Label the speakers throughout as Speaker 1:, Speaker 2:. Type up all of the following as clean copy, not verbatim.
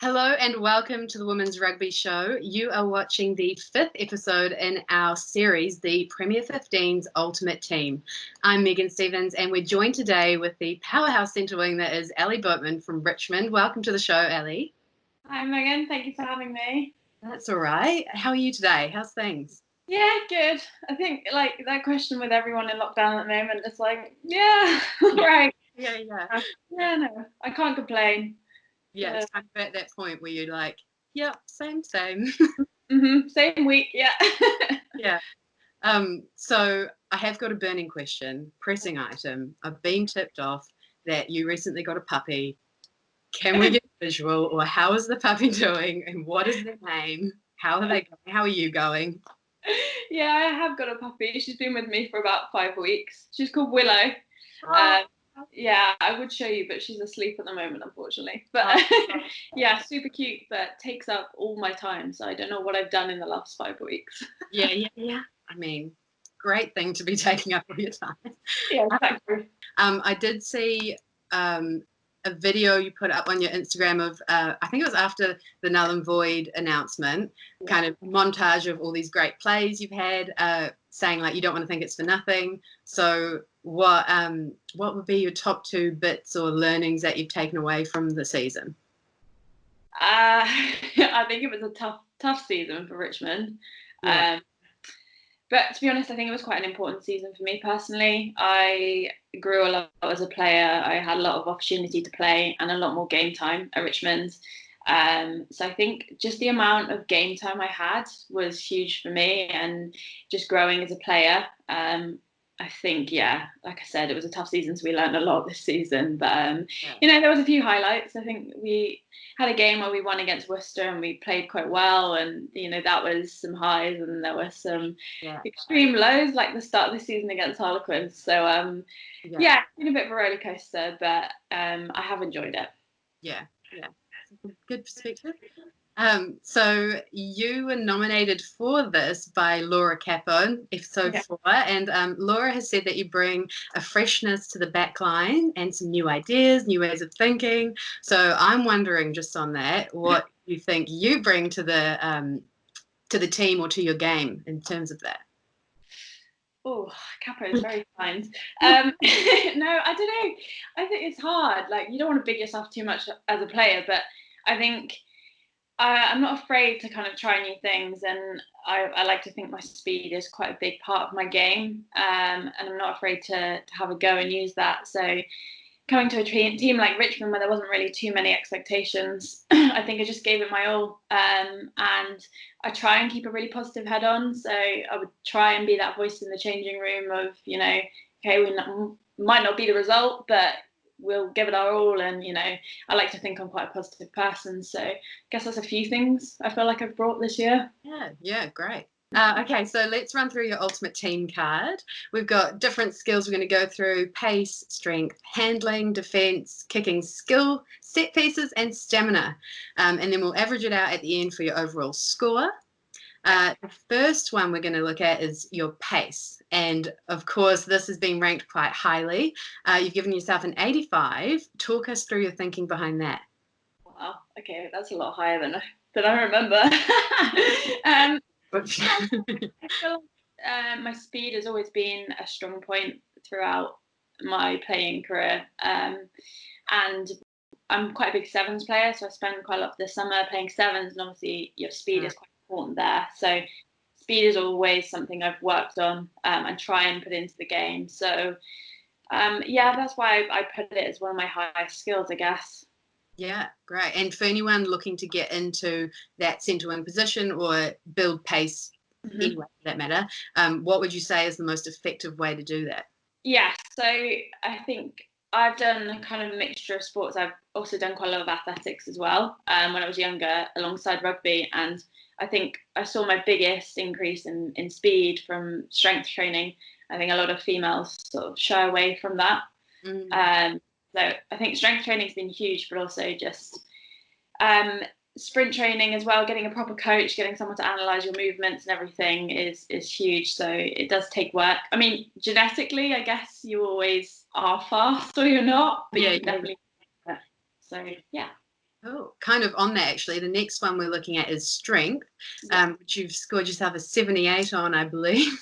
Speaker 1: Hello and welcome to the Women's Rugby Show. You are watching the 5th episode in our series, the Premier15s ULTIMATE TEAM. I'm Megan Stevens and we're joined today with the powerhouse centre wing that is Ellie Boatman from Richmond. Welcome to the show, Ellie.
Speaker 2: Hi Megan, thank you for having me.
Speaker 1: That's all right. How are you today? How's things?
Speaker 2: Yeah, good. I think like that question with everyone in lockdown at the moment, it's like, yeah, right.
Speaker 1: Yeah.
Speaker 2: Yeah, no, I can't complain.
Speaker 1: Yeah, it's kind of at that point where you're like, yep, same.
Speaker 2: Same week, yeah.
Speaker 1: Yeah. So I have got a burning question, pressing item. I've been tipped off that you recently got a puppy. Can we get a visual, or how is the puppy doing, and what is their name? How are they going? How are you going?
Speaker 2: Yeah, I have got a puppy. She's been with me for about 5 weeks. She's called Willow.
Speaker 1: Oh,
Speaker 2: Yeah, I would show you, but she's asleep at the moment, unfortunately. But yeah, super cute, but takes up all my time. So I don't know what I've done in the last 5 weeks.
Speaker 1: yeah. I mean, great thing to be taking up all your time.
Speaker 2: Yeah, exactly.
Speaker 1: I did see a video you put up on your Instagram of, I think it was after the Null and Void announcement, kind of montage of all these great plays you've had, saying like you don't want to think it's for nothing. So what would be your top 2 bits or learnings that you've taken away from the season?
Speaker 2: I think it was a tough season for Richmond.
Speaker 1: Yeah.
Speaker 2: But to be honest, I think it was quite an important season for me personally. I grew a lot as a player. I had a lot of opportunity to play and a lot more game time at Richmond. So I think just the amount of game time I had was huge for me, and just growing as a player. I think, yeah, like I said, it was a tough season, so we learned a lot this season. But there was a few highlights. I think we had a game where we won against Worcester and we played quite well, and that was some highs, and there were some extreme lows, like the start of the season against Harlequins. So yeah, it's been a bit of a roller coaster, but I have enjoyed it.
Speaker 1: Yeah. Good perspective. So you were nominated for this by Laura Capo, episode 4, and Laura has said that you bring a freshness to the back line and some new ideas, new ways of thinking. So I'm wondering, just on that, what you think you bring to the team or to your game in terms of that.
Speaker 2: Oh, Capo is very kind. No, I don't know. I think it's hard. Like, you don't want to big yourself too much as a player, but I think I'm not afraid to kind of try new things, and I like to think my speed is quite a big part of my game, and I'm not afraid to have a go and use that. So coming to a team like Richmond, where there wasn't really too many expectations, I think I just gave it my all, and I try and keep a really positive head on. So I would try and be that voice in the changing room of, okay, we might not be the result, but we'll give it our all. And I like to think I'm quite a positive person, so I guess that's a few things I feel like I've brought this year.
Speaker 1: Yeah, great. Okay, so let's run through your ultimate team card. We've got different skills we're going to go through: pace, strength, handling, defense, kicking skill, set pieces, and stamina. And then we'll average it out at the end for your overall score. The first one we're going to look at is your pace. And of course, this has been ranked quite highly. You've given yourself an 85. Talk us through your thinking behind that.
Speaker 2: Wow, okay, that's a lot higher than I remember. I feel like my speed has always been a strong point throughout my playing career. And I'm quite a big sevens player, so I spend quite a lot of the summer playing sevens, and obviously your speed is quite important there. So speed is always something I've worked on and try and put into the game. So that's why I put it as one of my highest skills, I guess.
Speaker 1: Yeah, great. And for anyone looking to get into that centre wing position or build pace anyway, for that matter, what would you say is the most effective way to do that?
Speaker 2: Yeah, so I think I've done a kind of a mixture of sports. I've also done quite a lot of athletics as well when I was younger, alongside rugby. And I think I saw my biggest increase in speed from strength training. I think a lot of females sort of shy away from that. So I think strength training has been huge, but also just sprint training as well. Getting a proper coach, getting someone to analyze your movements and everything is huge. So it does take work. I mean, genetically, I guess you always are fast or you're not, but you definitely. So yeah.
Speaker 1: Cool. Kind of on that, actually, the next one we're looking at is strength, which you've scored yourself a 78 on, I believe.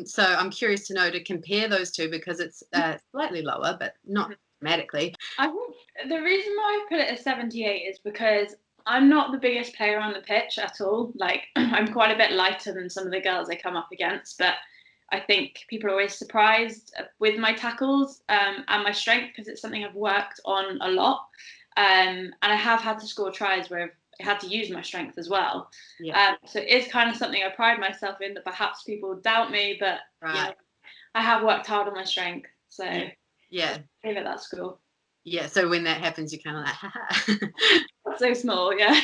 Speaker 1: So I'm curious to know, to compare those two, because it's slightly lower, but not dramatically.
Speaker 2: I think the reason why I put it as 78 is because I'm not the biggest player on the pitch at all. Like, I'm quite a bit lighter than some of the girls I come up against, but I think people are always surprised with my tackles and my strength, because it's something I've worked on a lot. And I have had to score tries where I've had to use my strength as well.
Speaker 1: Yeah.
Speaker 2: So it is kind of something I pride myself in, that perhaps people doubt me, but
Speaker 1: Right.
Speaker 2: you know, I have worked hard on my strength. So
Speaker 1: yeah,
Speaker 2: I feel that's cool.
Speaker 1: Yeah, so when that happens, you're kind of like, haha.
Speaker 2: So small, yeah.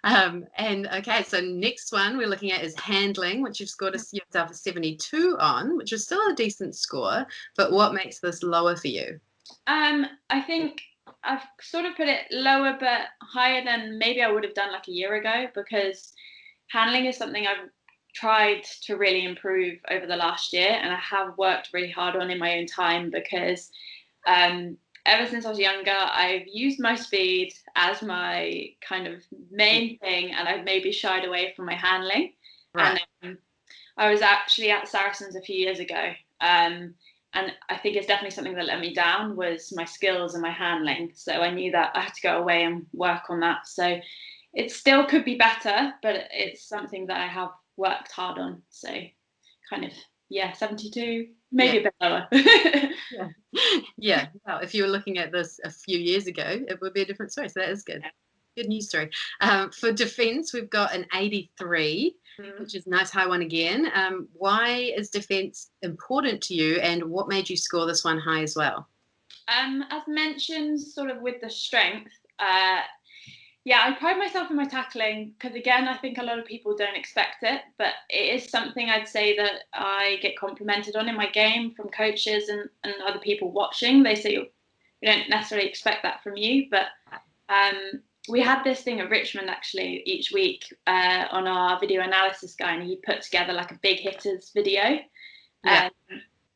Speaker 1: And okay, so next one we're looking at is handling, which you've scored yourself a 72 on, which is still a decent score. But what makes this lower for you?
Speaker 2: I think I've sort of put it lower, but higher than maybe I would have done like a year ago, because handling is something I've tried to really improve over the last year, and I have worked really hard on in my own time, because ever since I was younger, I've used my speed as my kind of main thing, and I've maybe shied away from my handling.
Speaker 1: Right.
Speaker 2: And I was actually at Saracens a few years ago, and I think it's definitely something that let me down, was my skills and my handling. So I knew that I had to go away and work on that. So it still could be better, but it's something that I have worked hard on. So kind of, 72, maybe a bit lower.
Speaker 1: Yeah. Well, if you were looking at this a few years ago, it would be a different story. So that is good. Good news story. For defence, we've got an 83, which is a nice high one again. Why is defence important to you, and what made you score this one high as well?
Speaker 2: As mentioned, sort of with the strength, I pride myself in my tackling, because again, I think a lot of people don't expect it, but it is something I'd say that I get complimented on in my game from coaches and other people watching. They say we don't necessarily expect that from you, but we had this thing at Richmond actually each week on our video analysis guy, and he put together like a big hitters video. And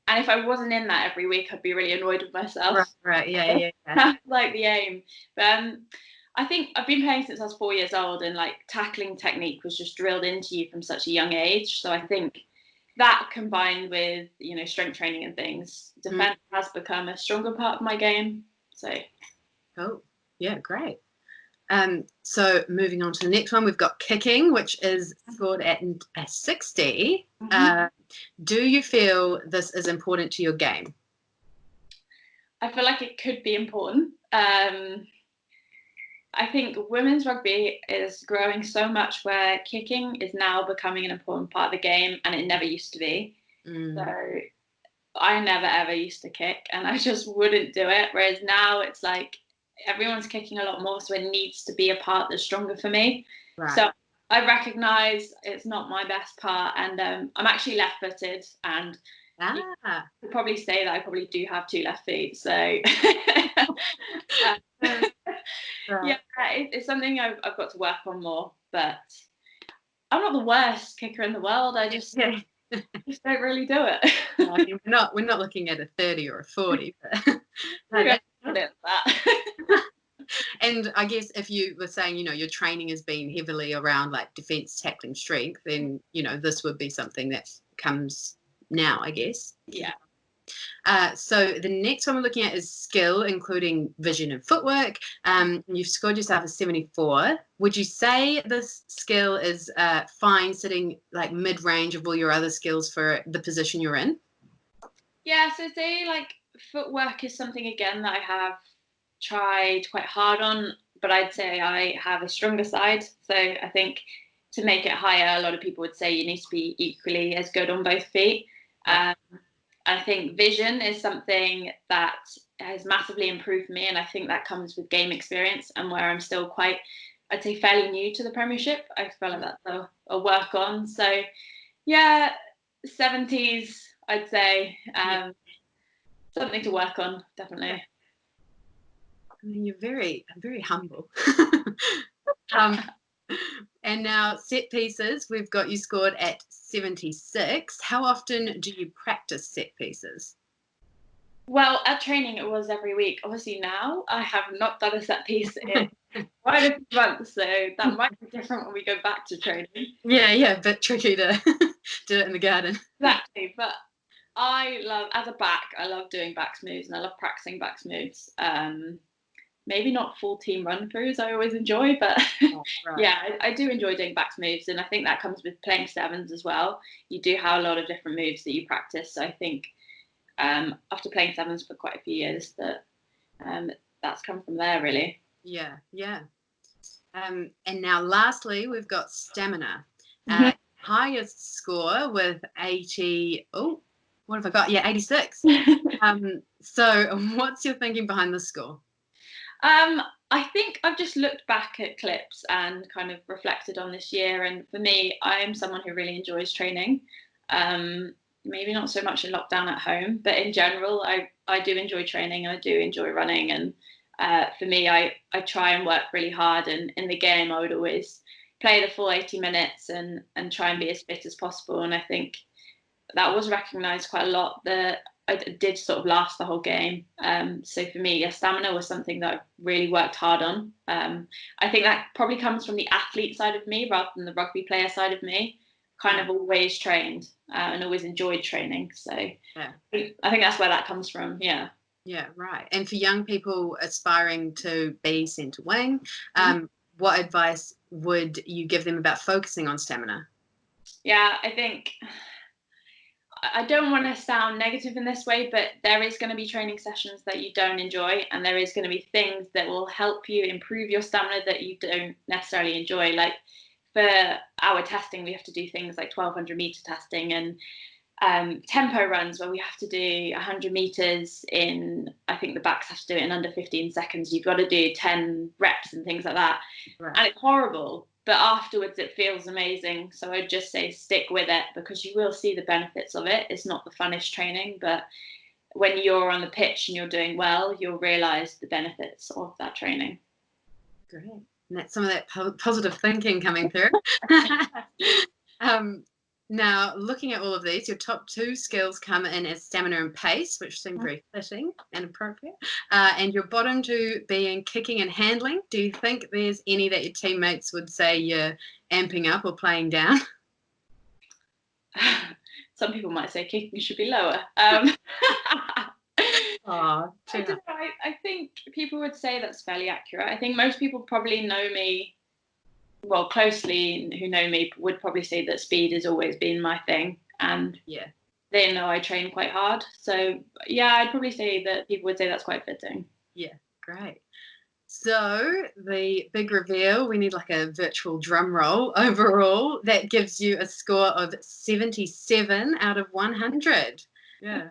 Speaker 2: if I wasn't in that every week, I'd be really annoyed with myself.
Speaker 1: Right. Yeah.
Speaker 2: That's like the aim. But I think I've been playing since I was 4 years old, and like tackling technique was just drilled into you from such a young age. So I think that, combined with, strength training and things, defense has become a stronger part of my game. So
Speaker 1: cool. Yeah, great. So moving on to the next one, we've got kicking, which is scored at a 60. Do you feel this is important to your game?
Speaker 2: I feel like it could be important. I think women's rugby is growing so much where kicking is now becoming an important part of the game, and it never used to be. So I never ever used to kick, and I just wouldn't do it. Whereas now it's like everyone's kicking a lot more, so it needs to be a part that's stronger for me. Right. So I recognise it's not my best part, and I'm actually left-footed, and you could probably say that I probably do have 2 left feet. So it's something I've got to work on more. But I'm not the worst kicker in the world. I just just don't really do it.
Speaker 1: We're not looking at a 30 or a 40. But and I guess if you were saying, your training has been heavily around like defense, tackling, strength, then, this would be something that comes now, I guess.
Speaker 2: Yeah.
Speaker 1: So the next one we're looking at is skill, including vision and footwork. You've scored yourself a 74. Would you say this skill is fine, sitting like mid-range of all your other skills for the position you're in?
Speaker 2: Yeah, so say like footwork is something, again, that I have tried quite hard on, but I'd say I have a stronger side. So I think to make it higher, a lot of people would say you need to be equally as good on both feet. I think vision is something that has massively improved me, and I think that comes with game experience, and where I'm still quite, I'd say, fairly new to the Premiership. I feel like that's a work on. So yeah, 70s, I'd say. Something to work on, definitely.
Speaker 1: I mean, you're very humble. And now set pieces, we've got you scored at 76. How often do you practice set pieces?
Speaker 2: Well, at training it was every week. Obviously now I have not done a set piece in quite a few months, so that might be different when we go back to training.
Speaker 1: Yeah, a bit tricky to do it in the garden.
Speaker 2: Exactly, but I love, as a back, I love doing backs moves and I love practicing backs moves. Maybe not full team run throughs I always enjoy, but
Speaker 1: Oh, right.
Speaker 2: yeah, I do enjoy doing backs moves, and I think that comes with playing sevens as well. You do have a lot of different moves that you practice. So I think after playing sevens for quite a few years, that's come from there really.
Speaker 1: Yeah. And now lastly, we've got stamina.
Speaker 2: Mhm.
Speaker 1: Highest score with 80. Oh, what have I got? Yeah, 86. So what's your thinking behind this score?
Speaker 2: I think I've just looked back at clips and kind of reflected on this year. And for me, I am someone who really enjoys training. Maybe not so much in lockdown at home, but in general, I do enjoy training. I do enjoy running. And for me, I try and work really hard. And in the game, I would always play the full 80 minutes and try and be as fit as possible. And I think that was recognised quite a lot. I did sort of last the whole game. So for me, yeah, stamina was something that I really worked hard on. I think that probably comes from the athlete side of me rather than the rugby player side of me. Kind of always trained and always enjoyed training. So
Speaker 1: Yeah.
Speaker 2: I think that's where that comes from. Yeah.
Speaker 1: Yeah, right. And for young people aspiring to be centre wing, what advice would you give them about focusing on stamina?
Speaker 2: Yeah, I think I don't want to sound negative in this way, but there is going to be training sessions that you don't enjoy, and there is going to be things that will help you improve your stamina that you don't necessarily enjoy. Like for our testing, we have to do things like 1200-meter testing and tempo runs where we have to do 100 meters in, I think the backs have to do it in under 15 seconds. You've got to do 10 reps and things like that.
Speaker 1: Right.
Speaker 2: And it's horrible, but afterwards it feels amazing. So I'd just say stick with it because you will see the benefits of it. It's not the funnest training, but when you're on the pitch and you're doing well, you'll realize the benefits of that training.
Speaker 1: Great. And that's some of that positive thinking coming through. Now, looking at all of these, your top two skills come in as stamina and pace, which seem very fitting and appropriate. And your bottom two being kicking and handling. Do you think there's any that your teammates would say you're amping up or playing down?
Speaker 2: Some people might say kicking should be lower.
Speaker 1: Oh,
Speaker 2: I think people would say that's fairly accurate. I think most people probably know me, well, closely, who know me would probably say that speed has always been my thing. And
Speaker 1: yeah,
Speaker 2: they know I train quite hard. So, yeah, I'd probably say that people would say that's quite fitting.
Speaker 1: Yeah, great. So the big reveal, we need like a virtual drum roll overall. That gives you a score of 77 out of 100. Yeah.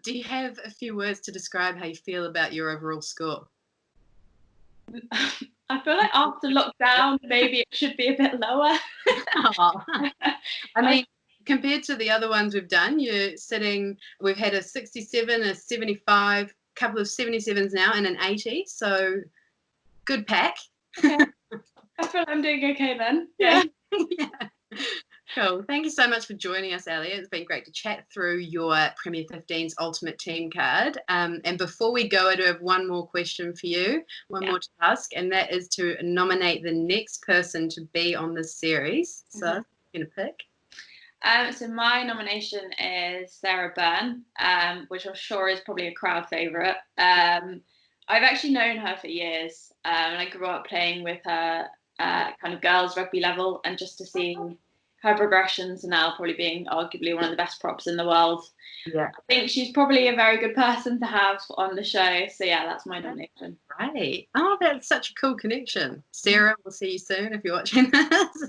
Speaker 1: Do you have a few words to describe how you feel about your overall score?
Speaker 2: I feel like after lockdown, maybe it should be a bit lower.
Speaker 1: Oh. I mean, compared to the other ones we've done, we've had a 67, a 75, a couple of 77s now, and an 80. So good pack.
Speaker 2: Okay. I feel I'm doing okay then.
Speaker 1: Yeah. Yeah. Cool. Thank you so much for joining us, Ellie. It's been great to chat through your Premier 15s Ultimate Team card. And before we go, I do have one more question for you, one more task, and that is to nominate the next person to be on this series. So you're going to pick?
Speaker 2: So my nomination is Sarah Byrne, which I'm sure is probably a crowd favourite. I've actually known her for years, and I grew up playing with her kind of girls rugby level, and just to see her progressions and now probably being arguably one of the best props in the world.
Speaker 1: Yeah.
Speaker 2: I think she's probably a very good person to have on the show. So yeah, that's my nomination.
Speaker 1: Right. Oh, that's such a cool connection. Sarah, we'll see you soon if you're watching this.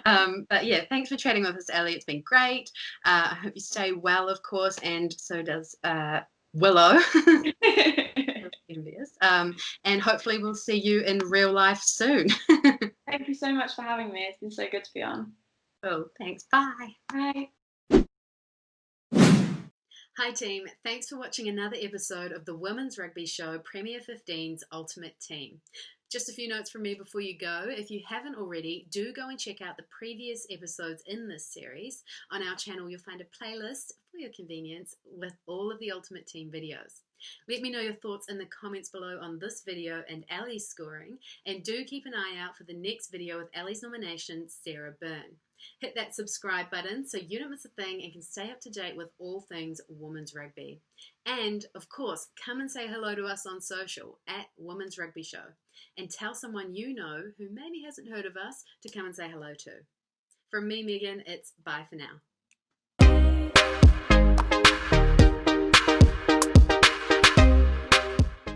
Speaker 1: But yeah, thanks for chatting with us, Ellie. It's been great. I hope you stay well, of course, and so does Willow. Envious. And hopefully we'll see you in real life soon.
Speaker 2: Thank you so much for having me. It's been so good to be on.
Speaker 1: Oh, thanks. Bye.
Speaker 2: Bye.
Speaker 1: Hi team, thanks for watching another episode of the Women's Rugby Show Premier 15's Ultimate Team. Just a few notes from me before you go. If you haven't already, do go and check out the previous episodes in this series. On our channel, you'll find a playlist for your convenience with all of the Ultimate Team videos. Let me know your thoughts in the comments below on this video and Ellie's scoring, and do keep an eye out for the next video with Ellie's nomination, Sarah Byrne. Hit that subscribe button so you don't miss a thing and can stay up to date with all things women's rugby. And, of course, come and say hello to us on social at Women's Rugby Show, and tell someone you know who maybe hasn't heard of us to come and say hello to. From me, Megan, it's bye for now.